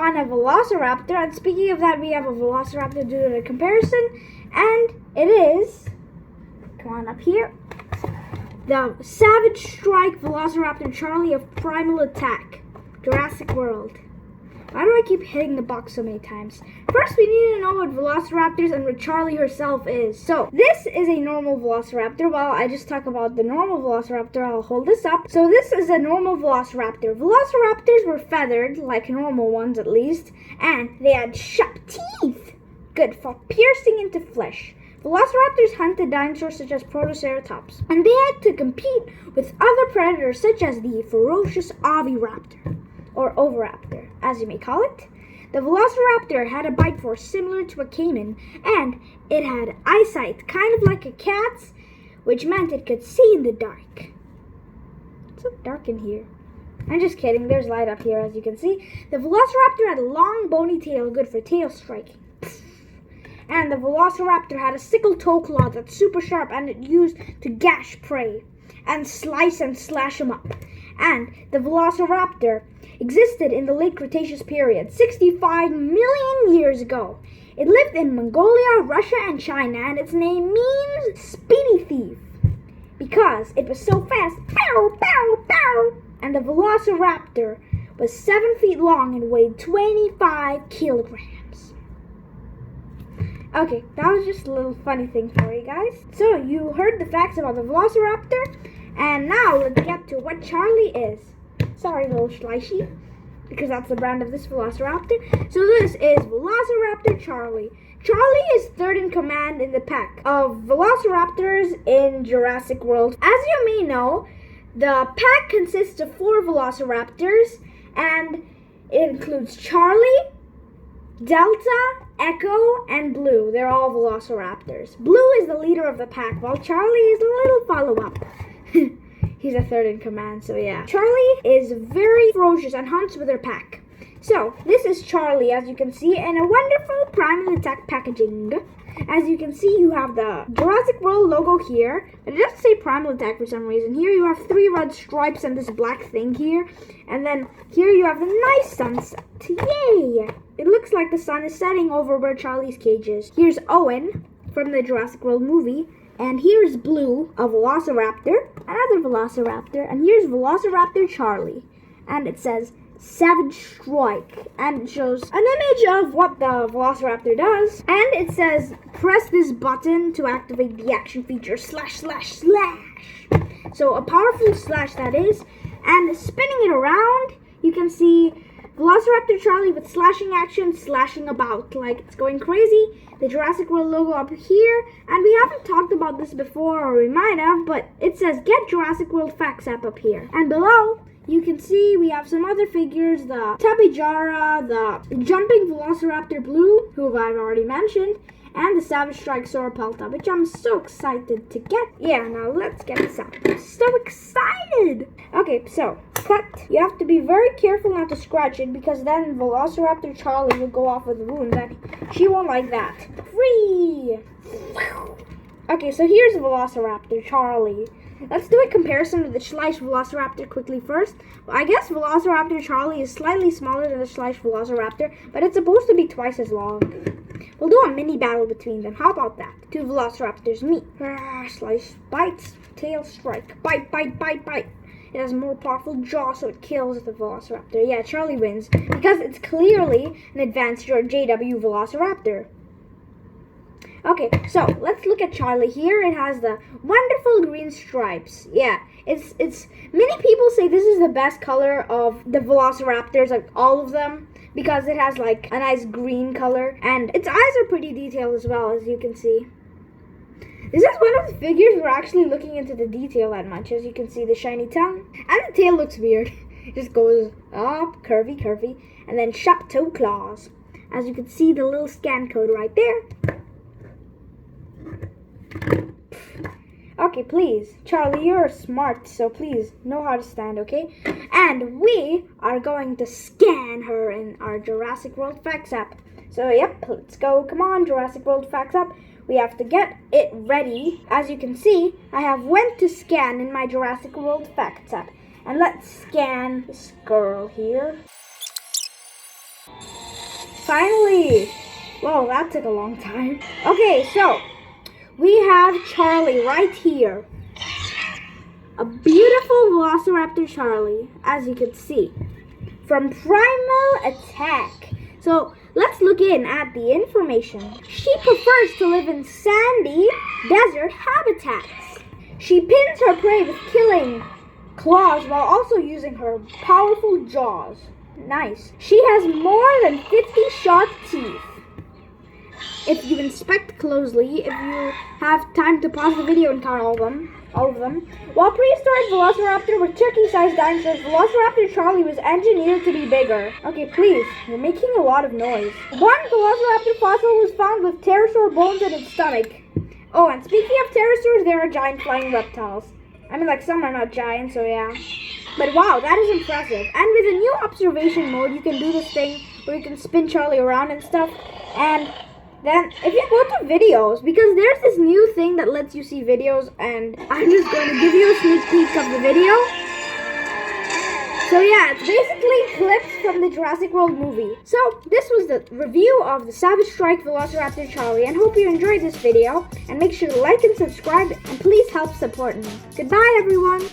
on a Velociraptor. And speaking of that, we have a Velociraptor to do a comparison. And it is, come on up here, the Savage Strike Velociraptor Charlie of Primal Attack, Jurassic World. Why do I keep hitting the box so many times? First, we need to know what Velociraptors and what Charlie herself is. So, this is a normal Velociraptor. While I just talk about the normal Velociraptor, I'll hold this up. So, this is a normal Velociraptor. Velociraptors were feathered, like normal ones at least, and they had sharp teeth, good for piercing into flesh. Velociraptors hunted dinosaurs such as Protoceratops, and they had to compete with other predators such as the ferocious oviraptor, or oviraptor, as you may call it. The Velociraptor had a bite force similar to a caiman, and it had eyesight kind of like a cat's, which meant it could see in the dark. It's so dark in here. I'm just kidding, there's light up here as you can see. The Velociraptor had a long bony tail, good for tail striking. And the Velociraptor had a sickle toe claw that's super sharp, and it used to gash prey and slice and slash them up. And the Velociraptor existed in the late Cretaceous period, 65 million years ago. It lived in Mongolia, Russia, and China, and its name means speedy thief because it was so fast. Pow, pow, pow! And the Velociraptor was 7 feet long and weighed 25 kilograms. Okay, that was just a little funny thing for you guys. So, you heard the facts about the Velociraptor, and now let's get to what Charlie is. Sorry, little Schleichy, because that's the brand of this Velociraptor. So this is Velociraptor Charlie. Charlie is third in command in the pack of Velociraptors in Jurassic World. As you may know, the pack consists of 4 Velociraptors, and it includes Charlie, Delta, Echo, and Blue. They're all Velociraptors. Blue is the leader of the pack, while Charlie is a little follow-up. He's a third in command, so yeah. Charlie is very ferocious and hunts with her pack. So, this is Charlie, as you can see, in a wonderful Primal Attack packaging. As you can see, you have the Jurassic World logo here. It doesn't say Primal Attack for some reason. Here you have 3 red stripes and this black thing here. And then here you have the nice sunset. Yay! It looks like the sun is setting over where Charlie's cage is. Here's Owen from the Jurassic World movie. And here's Blue, a Velociraptor, another Velociraptor, and here's Velociraptor Charlie. And it says Savage Strike, and it shows an image of what the Velociraptor does. And it says, press this button to activate the action feature, slash, slash, slash. So a powerful slash that is, and spinning it around, you can see Velociraptor Charlie with slashing action, slashing about, like it's going crazy. The Jurassic World logo up here, and we haven't talked about this before, or we might have, but it says Get Jurassic World Facts app up here. And below, you can see we have some other figures, the Tabijara, the Jumping Velociraptor Blue, who I've already mentioned, and the Savage Strike Sauropelta, which I'm so excited to get. Yeah, now let's get this out. I'm so excited! Okay, so, cut. You have to be very careful not to scratch it, because then Velociraptor Charlie will go off with a wound, and she won't like that. Free! Okay, so here's Velociraptor Charlie. Let's do a comparison with the Schleich Velociraptor quickly first. Well, I guess Velociraptor Charlie is slightly smaller than the Schleich Velociraptor, but it's supposed to be twice as long. We'll do a mini battle between them. How about that? 2 Velociraptors meet. Slice, bites, tail strike. Bite, bite, bite, bite. It has a more powerful jaw, so it kills the Velociraptor. Yeah, Charlie wins, because it's clearly an advanced JW Velociraptor. Okay, so let's look at Charlie. Here it has the wonderful green stripes. Yeah, it's many people say this is the best color of the Velociraptors, like all of them, because it has like a nice green color, and its eyes are pretty detailed as well, as you can see. This is one of the figures we're actually looking into the detail that much. As you can see, the shiny tongue, and the tail looks weird. It just goes up, curvy, curvy, and then sharp toe claws. As you can see, the little scan code right there. Okay, please, Charlie, you're smart, so please know how to stand, okay? And we are going to scan her in our Jurassic World Facts app. So, yep, let's go. Come on, Jurassic World Facts app. We have to get it ready. As you can see, I have went to scan in my Jurassic World Facts app. And let's scan this girl here. Finally! Whoa, that took a long time. Okay, so we have Charlie right here. A beautiful Velociraptor Charlie, as you can see, from Primal Attack. So let's look in at the information. She prefers to live in sandy desert habitats. She pins her prey with killing claws while also using her powerful jaws. Nice. She has more than 50 sharp teeth. If you inspect closely, if you have time to pause the video and count all of them. While prehistoric Velociraptor were turkey-sized dinosaurs, Velociraptor Charlie was engineered to be bigger. Okay, please, you're making a lot of noise. One Velociraptor fossil was found with pterosaur bones in its stomach. Oh, and speaking of pterosaurs, there are giant flying reptiles. I mean, like, some are not giant, so yeah. But wow, that is impressive. And with a new observation mode, you can do this thing where you can spin Charlie around and stuff. And then, if you go to videos, because there's this new thing that lets you see videos, and I'm just going to give you a sneak peek of the video. So yeah, it's basically clips from the Jurassic World movie. So this was the review of the Savage Strike Velociraptor Charlie, and hope you enjoyed this video. And make sure to like and subscribe, and please help support me. Goodbye, everyone.